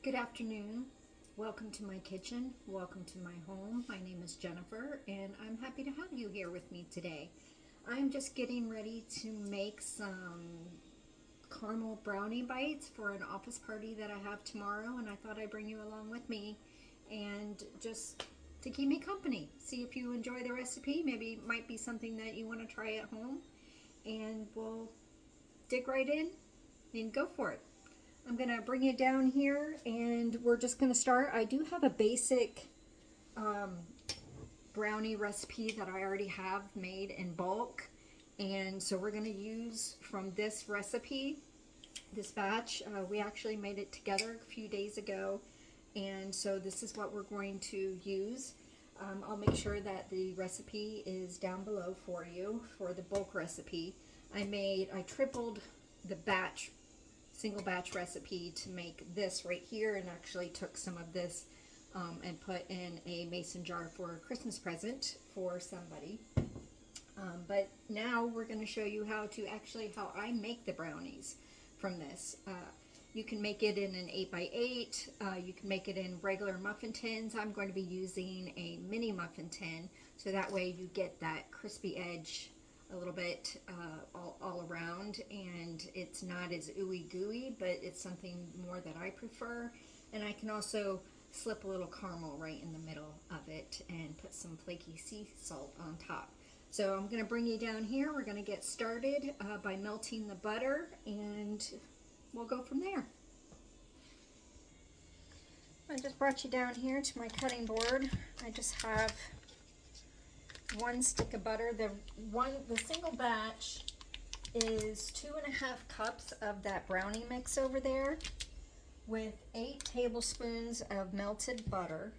Good afternoon. Welcome to my kitchen. Welcome to my home. My name is Jennifer and I'm happy to have you here with me today. I'm just getting ready to make some caramel brownie bites for an office party that I have tomorrow, and I thought I'd bring you along with me and just to keep me company. See if you enjoy the recipe. Maybe it might be something that you want to try at home, and we'll dig right in and go for it. I'm going to bring you down here and we're just going to start. I do have a basic brownie recipe that I already have made in bulk, and so we're going to use from this recipe, this batch. We actually made it together a few days ago, and so this is what we're going to use. I'll make sure that the recipe is down below for you for the bulk recipe. I tripled the single batch recipe to make this right here, and actually took some of this and put in a mason jar for a Christmas present for somebody. But now we're going to show you how I make the brownies from this. You can make it in an 8x8, you can make it in regular muffin tins. I'm going to be using a mini muffin tin, so that way you get that crispy edge a little bit all around, and it's not as ooey gooey, but it's something more that I prefer. And I can also slip a little caramel right in the middle of it and put some flaky sea salt on top. So I'm going to bring you down here. We're going to get started by melting the butter, and we'll go from there. I just brought you down here to my cutting board. I just have one stick of butter. The single batch is 2.5 cups of that brownie mix over there, with 8 tablespoons of melted butter,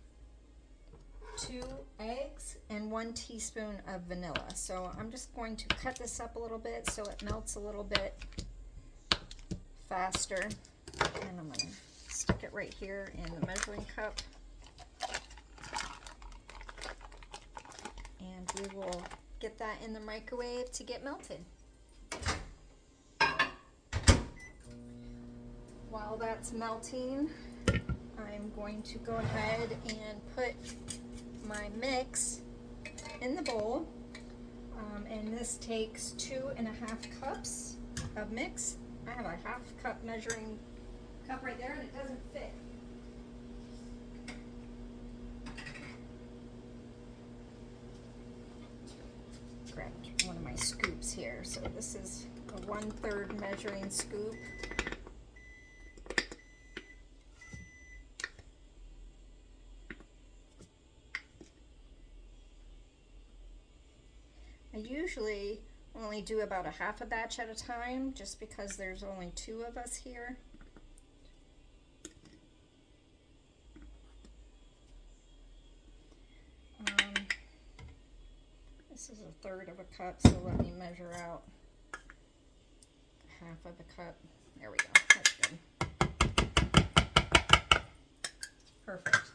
2 eggs, and 1 teaspoon of vanilla. So I'm just going to cut this up a little bit so it melts a little bit faster, and I'm going to stick it right here in the measuring cup. And we will get that in the microwave to get melted. While that's melting, I'm going to go ahead and put my mix in the bowl. And this takes 2.5 cups of mix. I have a half cup measuring cup right there, and it doesn't fit. Grab one of my scoops here. So this is a 1/3 measuring scoop. I usually only do about a half a batch at a time, just because there's only 2 of us here. This is 1/3 of a cup, so let me measure out half of a cup. There we go. That's good. Perfect.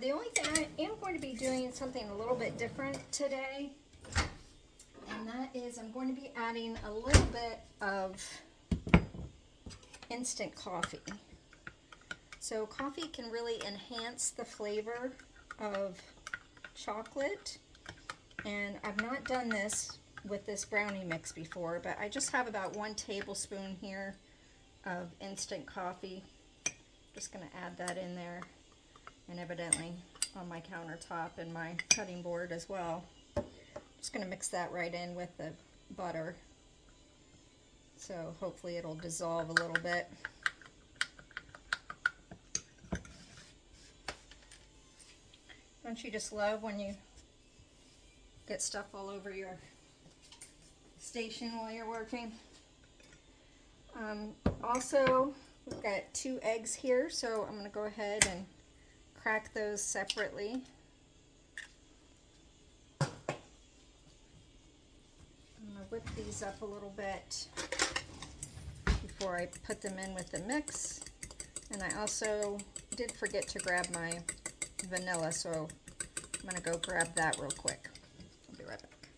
The only thing I am going to be doing something a little bit different today, and that is I'm going to be adding a little bit of instant coffee. So coffee can really enhance the flavor of chocolate. And I've not done this with this brownie mix before, but I just have about 1 tablespoon here of instant coffee. Just going to add that in there, and evidently on my countertop and my cutting board as well. Just going to mix that right in with the butter, so hopefully it'll dissolve a little bit. Don't you just love when you get stuff all over your station while you're working? Also, we've got 2 eggs here, so I'm going to go ahead and crack those separately. I'm going to whip these up a little bit before I put them in with the mix. And I also did forget to grab my vanilla, so I'm going to go grab that real quick. I'll be right back.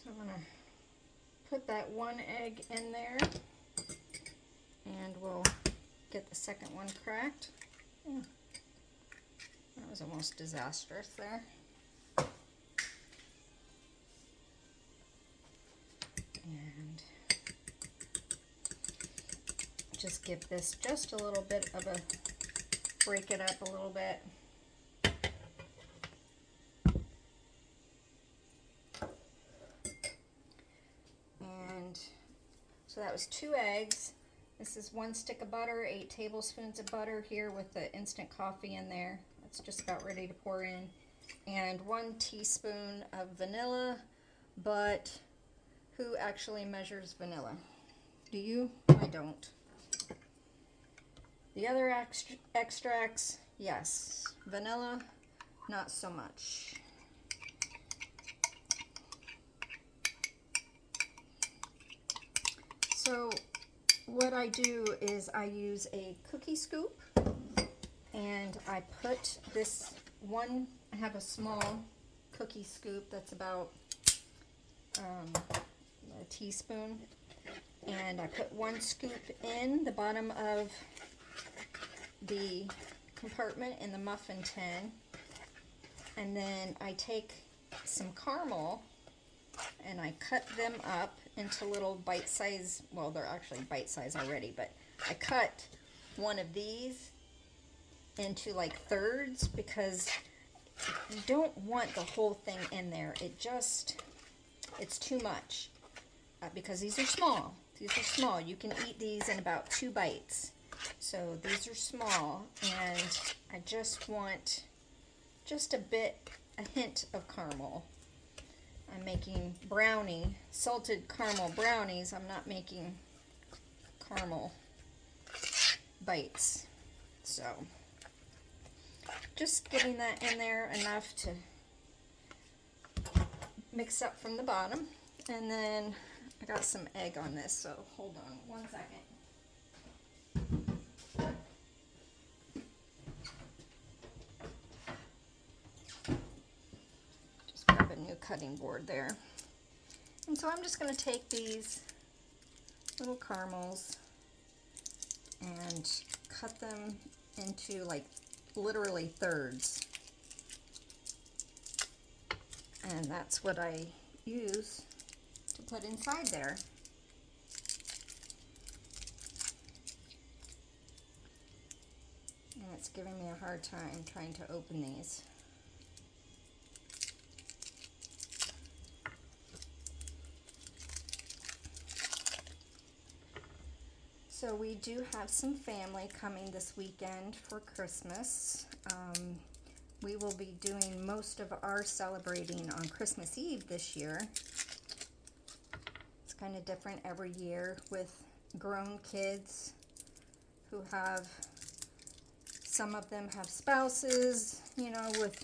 So I'm going to put that 1 egg in there, and we'll get the second one cracked. That was almost disastrous there. And just give this just a little bit of a, break it up a little bit. And so that was 2 eggs. This is 1 stick of butter, 8 tablespoons of butter here with the instant coffee in there. That's just about ready to pour in. And 1 teaspoon of vanilla, but who actually measures vanilla? Do you? I don't. The other extracts, yes. Vanilla, not so much. So what I do is I use a cookie scoop, and I put this one, I have a small cookie scoop that's about a teaspoon, and I put 1 scoop in the bottom of the compartment in the muffin tin, and then I take some caramel and I cut them up into little bite-size, well, they're actually bite-size already, but I cut one of these into like thirds because you don't want the whole thing in there. It's too much because these are small. These are small. You can eat these in about 2 bites. So these are small, and I just want just a hint of caramel. I'm making brownie, salted caramel brownies. I'm not making caramel bites. So just getting that in there enough to mix up from the bottom. And then I got some egg on this, so hold on 1 second. Cutting board there. And so I'm just going to take these little caramels and cut them into like literally thirds. And that's what I use to put inside there. And it's giving me a hard time trying to open these. So we do have some family coming this weekend for Christmas. We will be doing most of our celebrating on Christmas Eve this year. It's kind of different every year with grown kids who have, some of them have spouses, you know, with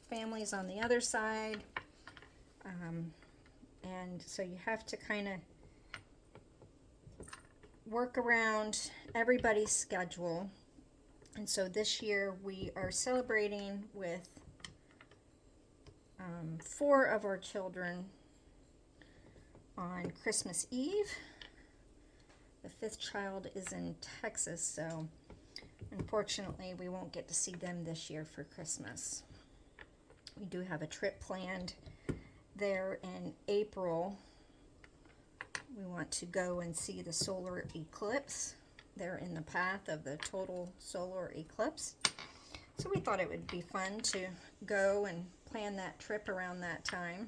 families on the other side. And so you have to kind of work around everybody's schedule. And so this year we are celebrating with 4 of our children on Christmas Eve. The 5th child is in Texas, so unfortunately we won't get to see them this year for Christmas. We do have a trip planned there in April. We want to go and see the solar eclipse. They're in the path of the total solar eclipse. So we thought it would be fun to go and plan that trip around that time.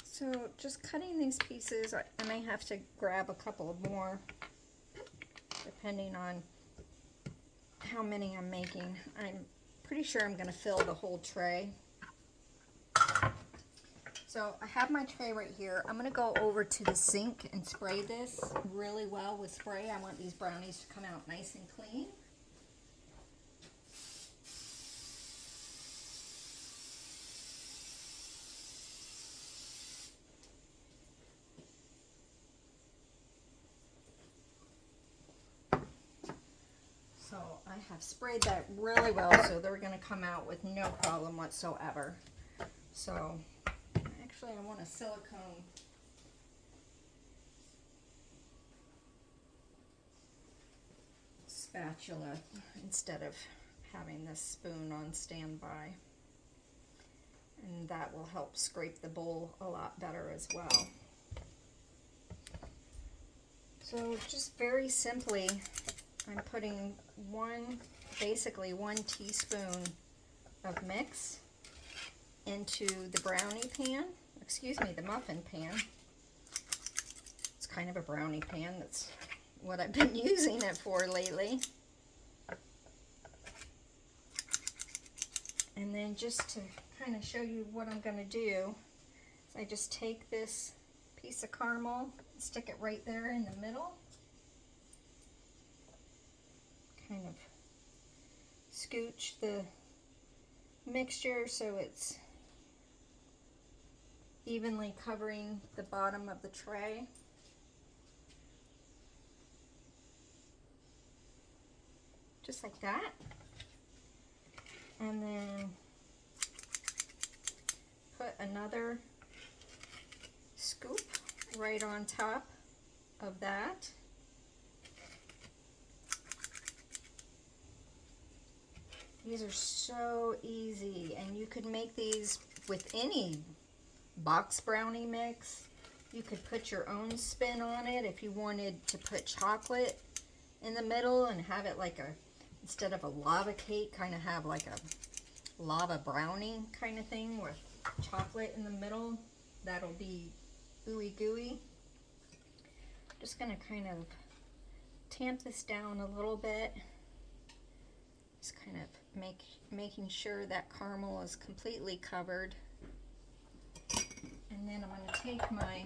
So just cutting these pieces, I may have to grab a couple more depending on how many I'm making. I'm pretty sure I'm going to fill the whole tray. So I have my tray right here. I'm going to go over to the sink and spray this really well with spray. I want these brownies to come out nice and clean. So I have sprayed that really well, so they're going to come out with no problem whatsoever. So actually I want a silicone spatula instead of having this spoon on standby. And that will help scrape the bowl a lot better as well. So just very simply, I'm putting basically 1 teaspoon of mix into the brownie pan, the muffin pan. It's kind of a brownie pan, that's what I've been using it for lately. And then just to kind of show you what I'm going to do, I just take this piece of caramel, stick it right there in the middle, kind of scooch the mixture so it's evenly covering the bottom of the tray. Just like that. And then put another scoop right on top of that. These are so easy, and you could make these with any box brownie mix. You could put your own spin on it if you wanted to put chocolate in the middle and have it like instead of a lava cake, kind of have like a lava brownie kind of thing with chocolate in the middle. That'll be ooey gooey. Just gonna kind of tamp this down a little bit. Just kind of making sure that caramel is completely covered. And then I'm going to take my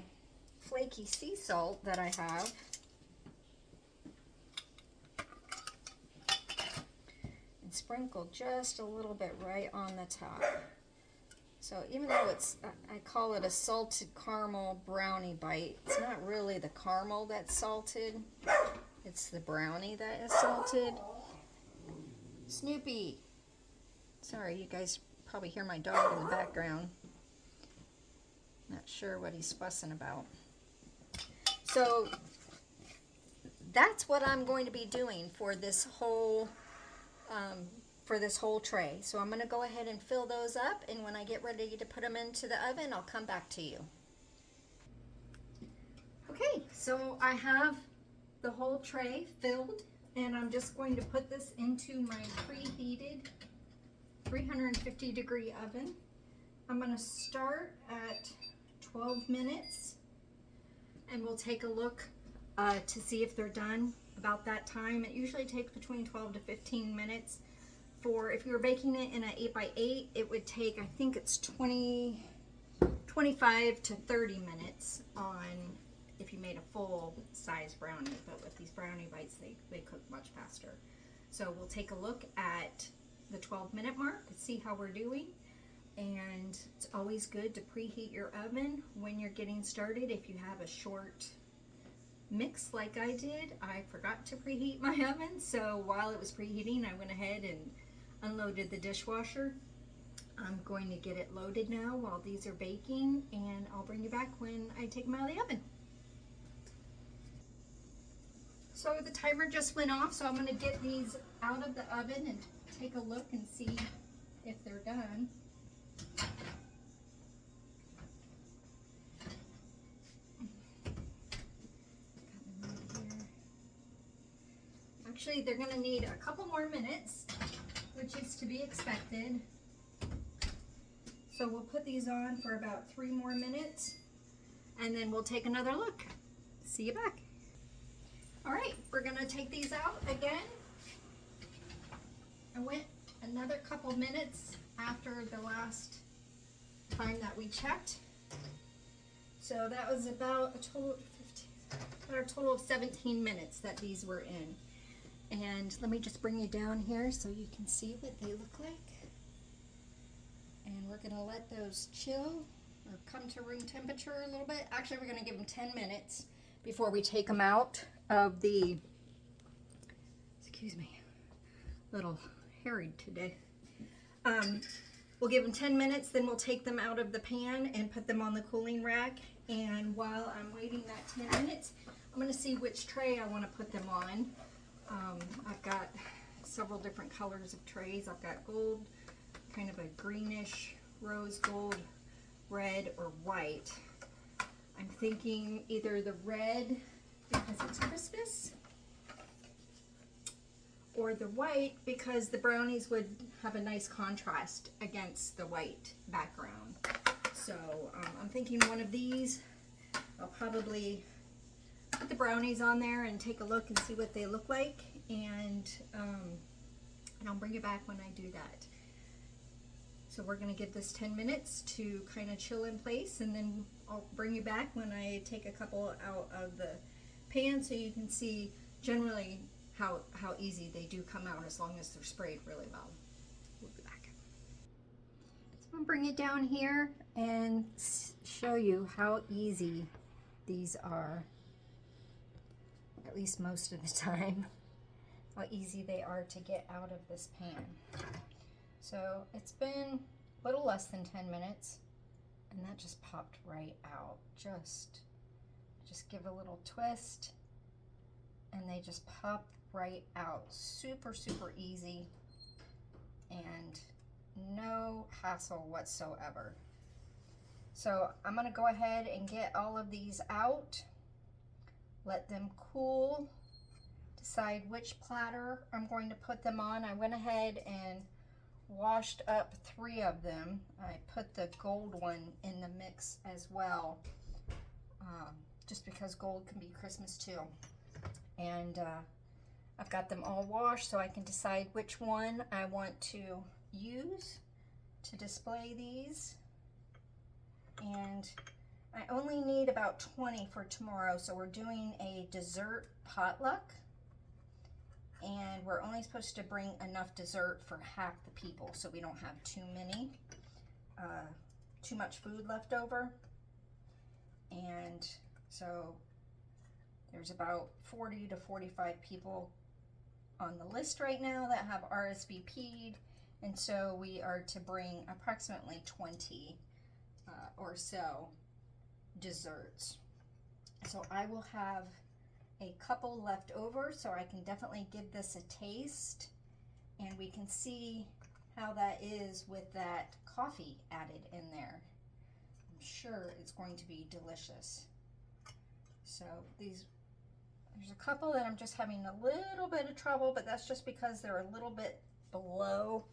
flaky sea salt that I have and sprinkle just a little bit right on the top. So even though I call it a salted caramel brownie bite, it's not really the caramel that's salted, it's the brownie that is salted. Snoopy! Sorry, you guys probably hear my dog in the background. Not sure what he's fussing about. So that's what I'm going to be doing for this whole tray. So I'm going to go ahead and fill those up, and when I get ready to put them into the oven, I'll come back to you. Okay, so I have the whole tray filled, and I'm just going to put this into my preheated 350 degree oven. I'm going to start at 12 minutes, and we'll take a look to see if they're done about that time. It usually takes between 12 to 15 minutes. If you were baking it in an 8x8, it would take, I think it's 25 to 30 minutes on if you made a full size brownie, but with these brownie bites, they cook much faster. So we'll take a look at the 12-minute mark, see how we're doing. And it's always good to preheat your oven when you're getting started. If you have a short mix like I did, I forgot to preheat my oven, so while it was preheating, I went ahead and unloaded the dishwasher. I'm going to get it loaded now while these are baking, and I'll bring you back when I take them out of the oven. So the timer just went off, so I'm going to get these out of the oven and take a look and see if they're done. Actually, they're going to need a couple more minutes, which is to be expected. So we'll put these on for about 3 more minutes, and then we'll take another look. See you back. All right, we're going to take these out again. I went another couple minutes after the last time that we checked. So that was about a total of 17 minutes that these were in. And let me just bring you down here so you can see what they look like. And we're going to let those chill or come to room temperature a little bit. Actually, we're going to give them 10 minutes before we take them out of the, excuse me, a little harried today. We'll give them 10 minutes, then we'll take them out of the pan and put them on the cooling rack. And while I'm waiting that 10 minutes, I'm going to see which tray I want to put them on. I've got several different colors of trays. I've got gold, kind of a greenish rose gold, red, or white. I'm thinking either the red because it's Christmas, or the white because the brownies would have a nice contrast against the white background. So I'm thinking one of these. I'll probably put the brownies on there and take a look and see what they look like, and I'll bring it back when I do that. So we're going to give this 10 minutes to kind of chill in place, and then I'll bring you back when I take a couple out of the pan so you can see generally how easy they do come out as long as they're sprayed really well. We'll be back. So I'm going to bring it down here and show you how easy these are, at least most of the time, how easy they are to get out of this pan. So it's been a little less than 10 minutes, and that just popped right out. Just give a little twist, and they just pop right out. Super, super easy, and no hassle whatsoever. So I'm gonna go ahead and get all of these out, let them cool, decide which platter I'm going to put them on. I went ahead and washed up 3 of them. I put the gold one in the mix as well, just because gold can be Christmas too. And I've got them all washed so I can decide which one I want to use to display these. And I only need about 20 for tomorrow, so we're doing a dessert potluck, and we're only supposed to bring enough dessert for half the people so we don't have too much food left over. And so there's about 40 to 45 people on the list right now that have RSVP'd, and so we are to bring approximately 20 or so desserts. So I will have a couple left over, so I can definitely give this a taste, and we can see how that is with that coffee added in there. I'm sure it's going to be delicious. So there's a couple that I'm just having a little bit of trouble, but that's just because they're a little bit below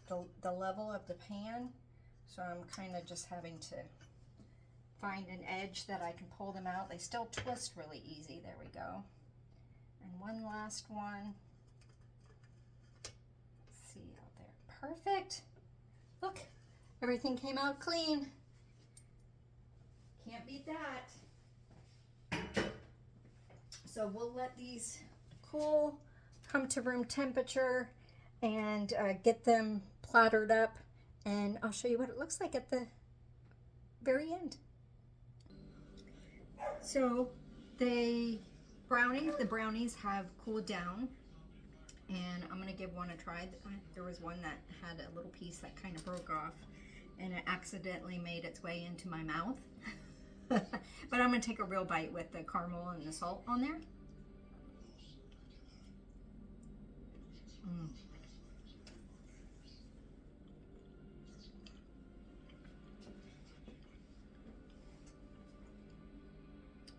the level of the pan. So I'm kind of just having to find an edge that I can pull them out. They still twist really easy. There we go. And one last one. Let's see out there. Perfect. Look, everything came out clean. Can't beat that. So we'll let these cool, come to room temperature, and get them plattered up, and I'll show you what it looks like at the very end. So the brownies have cooled down, and I'm gonna give one a try. There was one that had a little piece that kind of broke off, and it accidentally made its way into my mouth. But I'm gonna take a real bite with the caramel and the salt on there.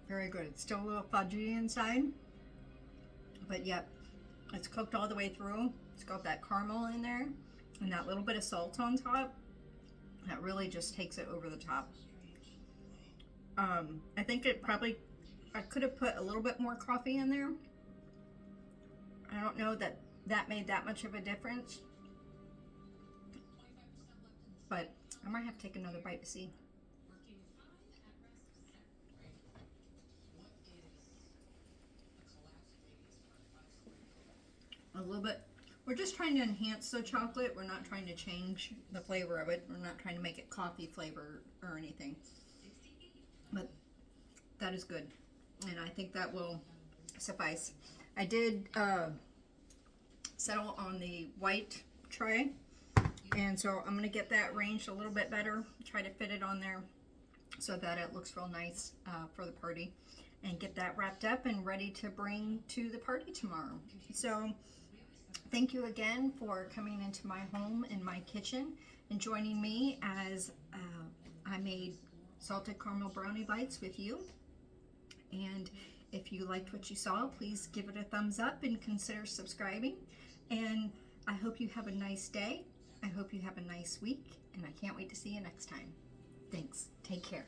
Very good. It's still a little fudgy inside, but yep, it's cooked all the way through. It's got that caramel in there and that little bit of salt on top. That really just takes it over the top. I think I could have put a little bit more coffee in there. I don't know that made that much of a difference, but I might have to take another bite to see. A little bit. We're just trying to enhance the chocolate. We're not trying to change the flavor of it. We're not trying to make it coffee flavor or anything. But that is good, and I think that will suffice. I did settle on the white tray, and so I'm going to get that arranged a little bit better, try to fit it on there so that it looks real nice for the party. and get that wrapped up and ready to bring to the party tomorrow. So thank you again for coming into my home and my kitchen and joining me as I made salted caramel brownie bites with you. And if you liked what you saw, please give it a thumbs up and consider subscribing. And I hope you have a nice day. I hope you have a nice week, and I can't wait to see you next time. Thanks. Take care.